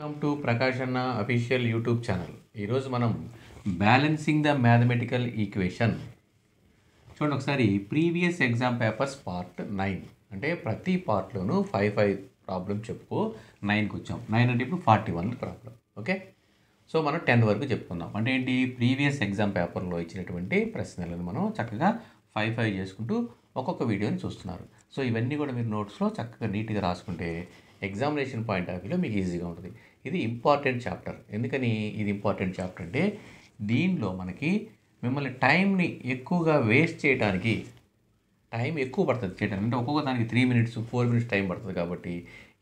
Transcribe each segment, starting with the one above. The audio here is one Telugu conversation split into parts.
వెల్కమ్ టు ప్రకాష్ అన్న అఫీషియల్ యూట్యూబ్ ఛానల్. ఈరోజు మనం బ్యాలెన్సింగ్ ద మ్యాథమెటికల్ ఈక్వేషన్ చూడండి. ఒకసారి ప్రీవియస్ ఎగ్జామ్ పేపర్స్ పార్ట్ 9 అంటే ప్రతి పార్ట్లోనూ 5 ప్రాబ్లమ్ చెప్పుకో 9కి వచ్చాం. 9 అంటే ఇప్పుడు 41 ప్రాబ్లం. ఓకే, సో మనం 10 వరకు చెప్పుకుందాం. అంటే ఏంటి, ప్రీవియస్ ఎగ్జామ్ పేపర్లో ఇచ్చినటువంటి ప్రశ్నలను మనం చక్కగా 5 చేసుకుంటూ ఒక్కొక్క వీడియోని చూస్తున్నారు. సో ఇవన్నీ కూడా మీరు నోట్స్లో చక్కగా నీట్గా రాసుకుంటే ఎగ్జామినేషన్ పాయింట్ ఆఫ్ వ్యూలో మీకు ఈజీగా ఉంటుంది. ఇది ఇంపార్టెంట్ చాప్టర్. ఎందుకని ఇది ఇంపార్టెంట్ చాప్టర్ అంటే దీనిలో మనకి మిమ్మల్ని టైంని ఎక్కువగా వేస్ట్ చేయడానికి టైం ఎక్కువ పడుతుంది చేయడానికి. అంటే ఒక్కొక్క దానికి 3 minutes 4 minutes టైం పడుతుంది. కాబట్టి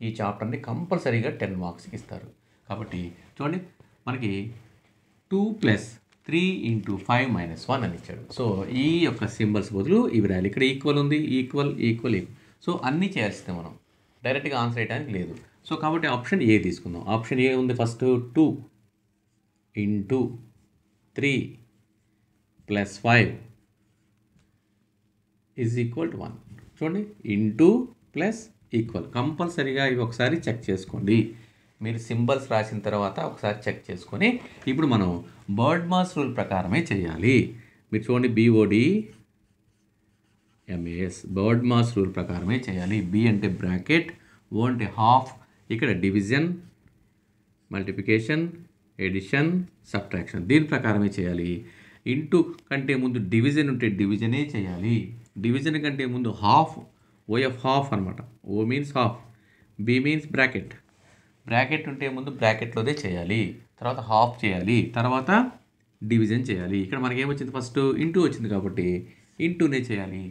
ఈ చాప్టర్ని కంపల్సరీగా 10 మార్క్స్కి ఇస్తారు. కాబట్టి చూడండి, మనకి 2 + 3 × 5 - 1 అని ఇచ్చాడు. సో ఈ యొక్క సింబల్స్ బదులు ఇవి రాయాలి. ఇక్కడ ఈక్వల్ ఉంది, ఈక్వల్. సో అన్నీ చేయాల్సిందే, మనం డైరెక్ట్గా ఆన్సర్ చేయడానికి లేదు. సో కాబట్టి ఆప్షన్ ఏ తీసుకుందాం. ఆప్షన్ ఏ ఉంది. ఫస్ట్ 2 × 3 + 5 = 1. చూడండి, ఇంటూ ప్లస్ ఈక్వల్. కంపల్సరీగా ఇవి ఒకసారి చెక్ చేసుకోండి. మీరు సింబల్స్ రాసిన తర్వాత ఒకసారి చెక్ చేసుకొని ఇప్పుడు మనం బర్డ్మాస్ రూల్ ప్రకారమే చేయాలి. మీరు చూడండి, BODMAS బర్డ్మాస్ రూల్ ప్రకారమే చేయాలి. B అంటే బ్రాకెట్, O అంటే హాఫ్, ఇక్కడ డివిజన్, మల్టిప్లికేషన్, ఎడిషన్, సబ్ట్రాక్షన్ దీని ప్రకారమే చేయాలి. ఇంటూ కంటే ముందు డివిజన్ ఉంటే డివిజనే చేయాలి. డివిజన్ కంటే ముందు హాఫ్, OF హాఫ్ అనమాట. O means half, B means bracket. Bracket ఉంటే ముందు బ్రాకెట్లోనే చేయాలి, తర్వాత హాఫ్ చేయాలి, తర్వాత డివిజన్ చేయాలి. ఇక్కడ మనకి ఏమొచ్చింది, ఫస్ట్ ఇంటూ వచ్చింది కాబట్టి ఇంటూనే చేయాలి.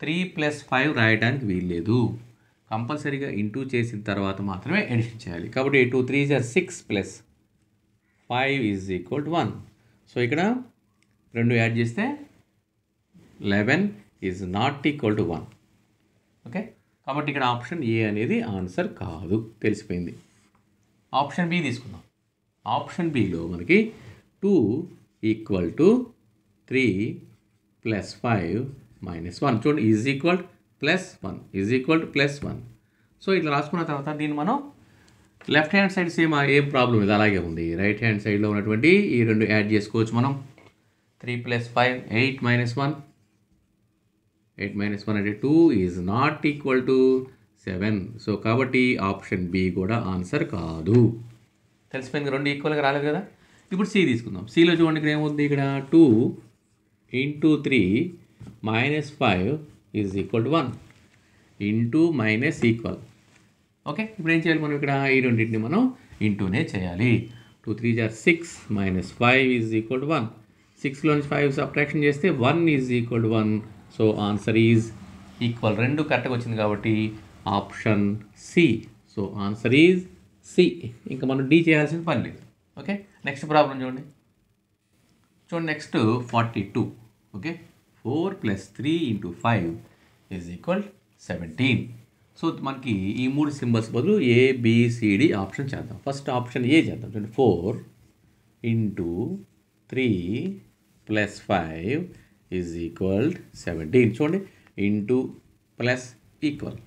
3 + 5 రాయడానికి వీల్లేదు. కంపల్సరీగా ఇంటూ చేసిన తర్వాత మాత్రమే ఎడిషన్ చేయాలి. కాబట్టి 2 3 6 + 5 = 1. సో ఇక్కడ 2 యాడ్ చేస్తే 11 ≠ 1. ఓకే, కాబట్టి ఇక్కడ ఆప్షన్ ఏ అనేది ఆన్సర్ కాదు, తెలిసిపోయింది. ఆప్షన్ బి తీసుకుందాం. ఆప్షన్ బిలో మనకి 2 = 3 + 5 - 1 చూడండి, +1 సో ఇట్లా రాసుకున్న తర్వాత దీన్ని మనం లెఫ్ట్ హ్యాండ్ సైడ్ సేమ్ ఏం ప్రాబ్లం ఇది అలాగే ఉంది. రైట్ హ్యాండ్ సైడ్లో ఉన్నటువంటి ఈ 2 యాడ్ చేసుకోవచ్చు మనం. 3 + 5 8 - 1 అంటే 2 ≠ 7. సో కాబట్టి ఆప్షన్ బి కూడా ఆన్సర్ కాదు. తెలిసిపోయింది, 2 ఈక్వల్గా రాలేదు కదా. ఇప్పుడు సి తీసుకుందాం. సిలో చూడండి, ఇక్కడ ఏముంది, ఇక్కడ 2 × 3 - 5 = 1 ఇంటూ మైనస్ ఈక్వల్. ఓకే, ఇప్పుడు ఏం చేయాలి మనం, ఇక్కడ ఈ రెండింటిని మనం ఇంటూనే చేయాలి. 2 3 6 - 5 = 1. 6లో నుంచి 5 సబ్ట్రాక్షన్ చేస్తే 1 = 1. So answer is equal. 2 కరెక్ట్గా వచ్చింది కాబట్టి option C. So answer is C. ఇంకా మనం డి చేయాల్సిన పని లేదు. ఓకే, నెక్స్ట్ ప్రాబ్లం చూడండి. నెక్స్ట్ 42. ఓకే, 4 + 3 × 5 = 17. సో మనకి ఈ 3 సింబల్స్ బదులు ABCD ఆప్షన్ చేద్దాం. ఫస్ట్ ఆప్షన్ ఏ చేద్దాం. చూడండి, 4 × 3 + 5 = 17. చూడండి, into plus equal.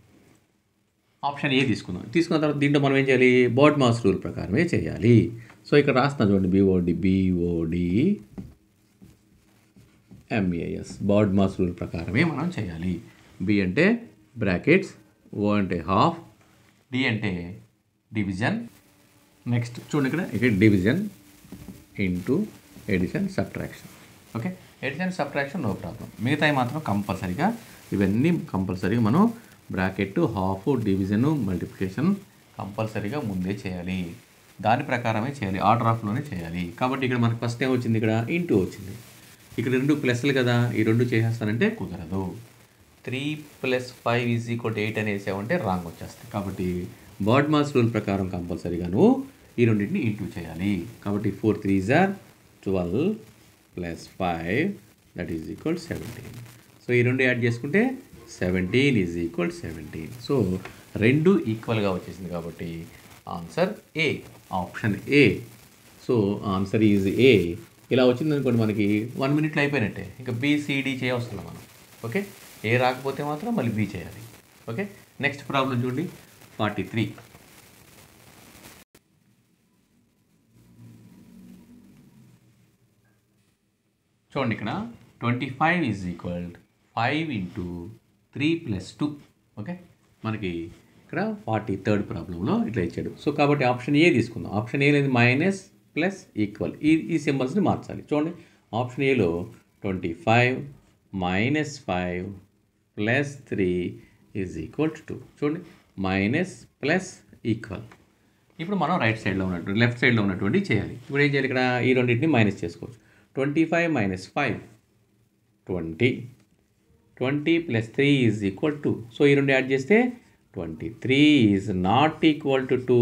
Option A తీసుకున్న తర్వాత దీంట్లో మనం ఏం చేయాలి, బర్డ్మాస్ రూల్ ప్రకారమే చేయాలి. సో ఇక్కడ రాస్తున్నా చూడండి, BODMAS బర్డ్మాస్ రూల్ ప్రకారమే మనం చేయాలి. B అంటే బ్రాకెట్స్, O అంటే హాఫ్, D అంటే డివిజన్. నెక్స్ట్ చూడండి, ఇక్కడ division into addition subtraction. Okay, addition subtraction no problem. మిగతాయి మాత్రం కంపల్సరీగా ఇవన్నీ కంపల్సరీగా మనం బ్రాకెట్, హాఫ్, డివిజన్, మల్టిప్లికేషన్ కంపల్సరీగా ముందే చేయాలి. దాని ప్రకారమే చేయాలి, ఆర్డర్ ఆఫ్లోనే చేయాలి. కాబట్టి ఇక్కడ మనకు ఫస్ట్ ఏం వచ్చింది, ఇక్కడ ఇంటూ వచ్చింది. ఇక్కడ 2 ప్లస్లు కదా, ఈ 2 చేసేస్తానంటే కుదరదు. 3 + 5 = 8 అనేసామంటే రాంగ్ వచ్చేస్తుంది. కాబట్టి బర్డ్మాస్ రూల్ ప్రకారం కంపల్సరీగా నువ్వు ఈ రెండింటిని ఇంటూ చేయాలి. కాబట్టి 4 3 12 + 5 = 17. సో ఈ 2 యాడ్ చేసుకుంటే 17 = 17. సో 2 ఈక్వల్గా వచ్చేసింది కాబట్టి answer A, option A. So answer is a. ఇలా వచ్చింది అనుకోండి, మనకి 1 minute అయిపోయినట్టే. ఇంకా BCD చేయవస్తున్నాం మనం. ఓకే, ఏ రాకపోతే మాత్రం మళ్ళీ బి చేయాలి. ఓకే, నెక్స్ట్ ప్రాబ్లం చూడండి, 43. చూడండి ఇక్కడ 25 is equal 5 into 3 plus 2. Okay, మనకి ఇక్కడ 43rd ప్రాబ్లంలో ఇట్లా ఇచ్చాడు. సో కాబట్టి ఆప్షన్ ఏ తీసుకుందాం. ఆప్షన్ ఏ లేదు, మైనస్ ప్లస్ ఈక్వల్, ఈ సింబల్స్ని మార్చాలి. చూడండి ఆప్షన్ ఏలో 25 minus 5 plus 3 is equal to 2. చూడండి మైనస్ ప్లస్ ఈక్వల్. ఇప్పుడు మనం లెఫ్ట్ సైడ్లో ఉన్నటువంటి చేయాలి. ఇప్పుడు ఏం చేయాలి, ఇక్కడ ఈ రెండింటిని మైనస్ చేసుకోవచ్చు. 25 minus 5 20 plus 3 is equal to, so ఈ రెండు యాడ్ చేస్తే 23 ఈజ్ నాట్ ఈక్వల్ టు 2.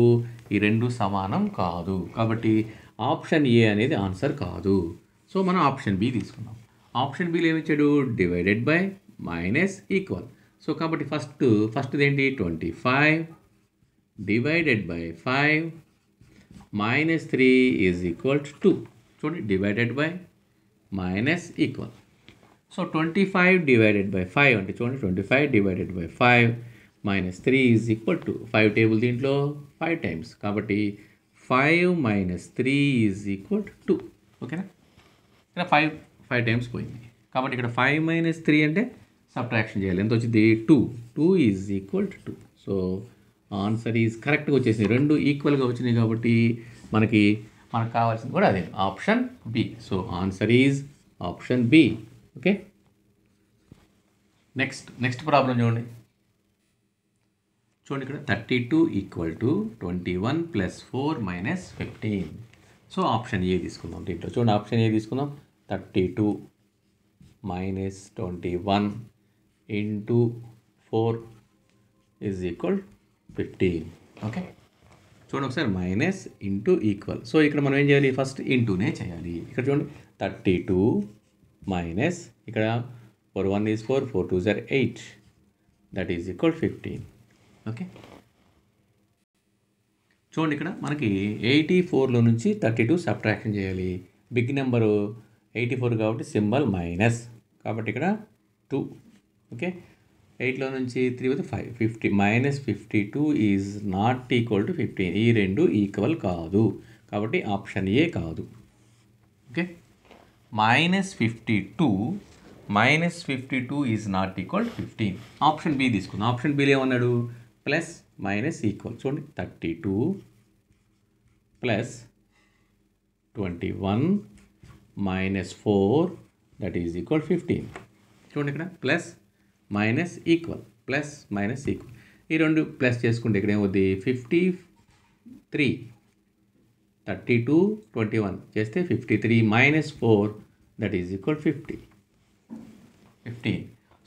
ఈ రెండు సమానం కాదు. కాబట్టి ఆప్షన్ ఏ అనేది ఆన్సర్ కాదు. సో మనం ఆప్షన్ బి తీసుకున్నాం. ఆప్షన్ బిలో ఏమి ఇచ్చాడు, divided by minus equal. So కాబట్టి ఫస్ట్ ఏంటి, 25 divided by 5 minus 3 is equal to 2. చూడండి divided by minus equal. So 25 divided by 5 అంటే చూడండి 25 divided by 5 minus 3 is equal to 5 table దీంట్లో 5 టైమ్స్, కాబట్టి 5 మైనస్ 3 ఈజ్ ఈక్వల్ టు 2. ఓకేనా, ఇక్కడ 5 టైమ్స్ పోయింది. కాబట్టి ఇక్కడ 5 మైనస్ 3 అంటే సబ్ట్రాక్షన్ చేయాలి. ఎంత వచ్చింది, 2 is equal to 2. So answer is కరెక్ట్గా వచ్చేసింది. రెండు ఈక్వల్గా వచ్చినాయి కాబట్టి మనకు కావాల్సింది కూడా అదే, option B. So answer is option B. Okay, next problem చూడండి ఇక్కడ 32 equal to 21 plus 4 minus 15. So option A తీసుకుందాం. దీంట్లో చూడండి ఆప్షన్ ఏ తీసుకుందాం. 32 minus 21 into 4 is equal 15. Okay, చూడండి ఒకసారి మైనస్ ఇంటూ ఈక్వల్. సో ఇక్కడ మనం ఏం చేయాలి, ఫస్ట్ ఇంటూనే చేయాలి. ఇక్కడ చూడండి 32 మైనస్ ఇక్కడ 4 1 is 4 4 2 is 8, that is equal 15. Okay, చూడండి ఇక్కడ మనకి 84లో నుంచి 32 సబ్ట్రాక్షన్ చేయాలి. బిగ్ నెంబరు 84 కాబట్టి సింబల్ మైనస్, కాబట్టి ఇక్కడ 2. ఓకే, 8లో నుంచి 3 పోతే 5 50 minus 52 is not equal to 15. ఈ రెండు ఈక్వల్ కాదు, కాబట్టి ఆప్షన్ ఏ కాదు. Okay, minus 52 is not equal 15. Option B తీసుకుందాం. ఆప్షన్ బిలో ఏమన్నాడు, ప్లస్ మైనస్ ఈక్వల్. చూడండి 32 plus 21 minus 4 that is equal 15. చూడండి ఇక్కడ plus minus equal, plus minus equal. ఈ రెండు ప్లస్ చేసుకుంటే ఇక్కడ ఏమవుద్ది, 53 32 21 చేస్తే 53 minus 4 that is equal 15.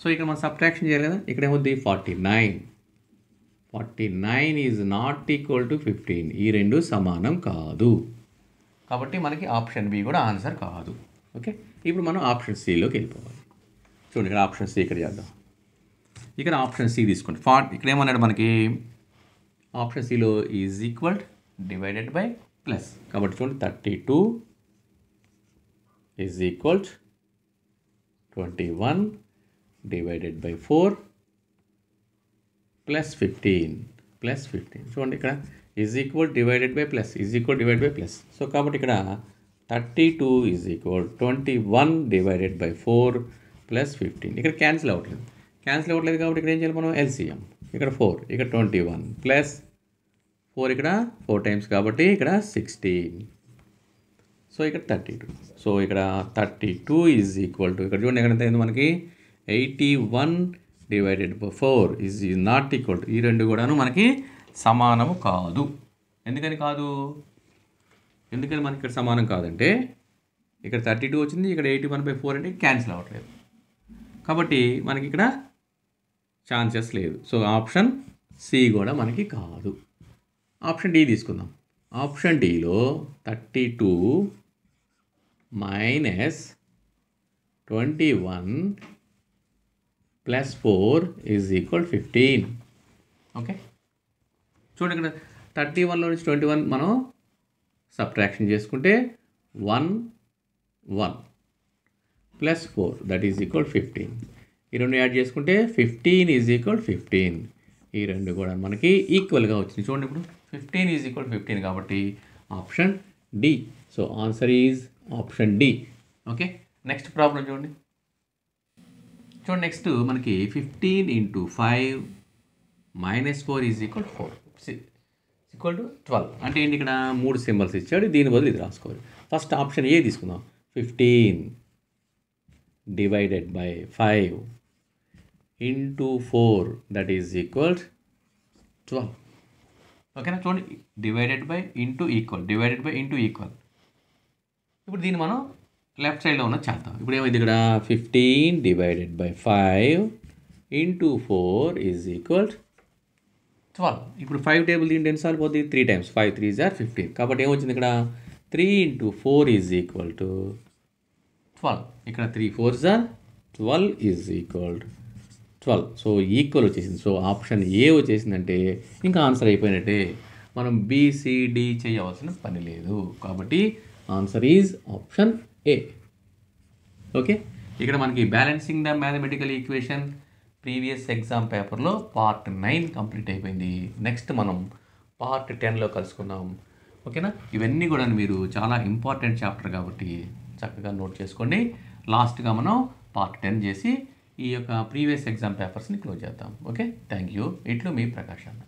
So ఇక్కడ మనం సబ్ట్రాక్షన్ చేయాలి కదా, ఇక్కడ ఏమవుద్ది 49 ఈజ్ నాట్ ఈక్వల్ టు 15. ఈ రెండు సమానం కాదు, కాబట్టి మనకి ఆప్షన్ బి కూడా ఆన్సర్ కాదు. ఓకే, ఇప్పుడు మనం ఆప్షన్ సిలోకి వెళ్ళిపోవాలి. చూడండి ఇక్కడ ఆప్షన్ సి ఇక్కడ చేద్దాం. ఇక్కడ ఆప్షన్ సి తీసుకోండి. ఇక్కడ ఏమన్నాడు మనకి, ఆప్షన్ సిలో is equal divided by plus, కాబట్టి చూడండి 32 is equal 21 divided by 4 plus 15 చూడండి ఇక్కడ is equal divided by plus, is equal divide by plus. So కాబట్టి ఇక్కడ 32 is equal 21 divided by 4 plus 15. ఇక్కడ క్యాన్సిల్ అవ్వట్లేదు కాబట్టి ఇక్కడ ఏం చేయాలి మనం, ఎల్సిఎం. ఇక్కడ 4 ఇక్కడ 21 ప్లస్ 4 ఇక్కడ 4 టైమ్స్ కాబట్టి ఇక్కడ 16. సో ఇక్కడ 32. సో ఇక్కడ 32 ఈజ్ ఈక్వల్ టు, ఇక్కడ చూడండి ఎక్కడ ఎంత అయింది మనకి, 81 divided by 4 is not equal to. ఈ రెండు కూడాను మనకి సమానము కాదు. ఎందుకని మనకి ఇక్కడ సమానం కాదంటే, ఇక్కడ 32 వచ్చింది, ఇక్కడ 81/4 అంటే క్యాన్సిల్ అవ్వట్లేదు, కాబట్టి మనకి ఇక్కడ ఛాన్సెస్ లేదు. సో ఆప్షన్ సి కూడా మనకి కాదు. ఆప్షన్ డి తీసుకుందాం. ఆప్షన్ డిలో 32 minus 21 plus 4 is equal 15. Okay, చూడండి ఇక్కడ 31లో నుంచి 21 మనం సబ్ట్రాక్షన్ చేసుకుంటే 1 ప్లస్ 4 దట్ ఈజ్ ఈక్వల్ 15. ఈ రెండు యాడ్ చేసుకుంటే 15 ఈజ్ ఈక్వల్ 15. ఈ రెండు కూడా మనకి ఈక్వల్గా వచ్చింది. చూడండి ఇప్పుడు 15 ఈజ్ ఈక్వల్ 15 కాబట్టి option D. So answer is option D. Okay, next problem చూడండి. నెక్స్ట్ మనకి 15 × 5 - 4 = 4 = 12. అంటే ఏంటి, ఇక్కడ 3 సింబల్స్ ఇచ్చాడు, దీని బదులు ఇది రాసుకోవాలి. ఫస్ట్ ఆప్షన్ ఏ తీసుకుందాం. 15 / 5 × 4 = 12. ఓకేనా? చూడండి, divided by into equal, divided by into equal. ఇప్పుడు దీన్ని మనం లెఫ్ట్ సైడ్లో ఉన్న చేద్దాం. ఇప్పుడు ఏమైంది ఇక్కడ, 15 / 5 × 4 = 12. ఇప్పుడు 5 టేబుల్ దీంట్లో ఎన్నిసార్లు పోతుంది, 3 times. 5 3s are 15. కాబట్టి ఏమొచ్చింది ఇక్కడ, 3 × 4 = 12. ఇక్కడ 3 4s are 12 = 12. సో ఈక్వల్ వచ్చేసింది. సో ఆప్షన్ ఏ వచ్చేసిందంటే ఇంకా ఆన్సర్ అయిపోయినట్టే. మనం BCD చేయవలసిన పని లేదు. కాబట్టి answer is option A. Okay, ఇక్కడ మనకి balancing the mathematical equation previous exam పేపర్లో పార్ట్ 9 కంప్లీట్ అయిపోయింది. నెక్స్ట్ మనం పార్ట్ 10లో కలుసుకుందాం. ఓకేనా? ఇవన్నీ కూడా మీరు చాలా ఇంపార్టెంట్ చాప్టర్ కాబట్టి చక్కగా నోట్ చేసుకోండి. లాస్ట్గా మనం పార్ట్ 10 చేసి ఈ యొక్క ప్రీవియస్ ఎగ్జామ్ పేపర్స్ని క్లోజ్ చేద్దాం. Okay, thank you. ఇట్లు మీ ప్రకాష్ అన్న.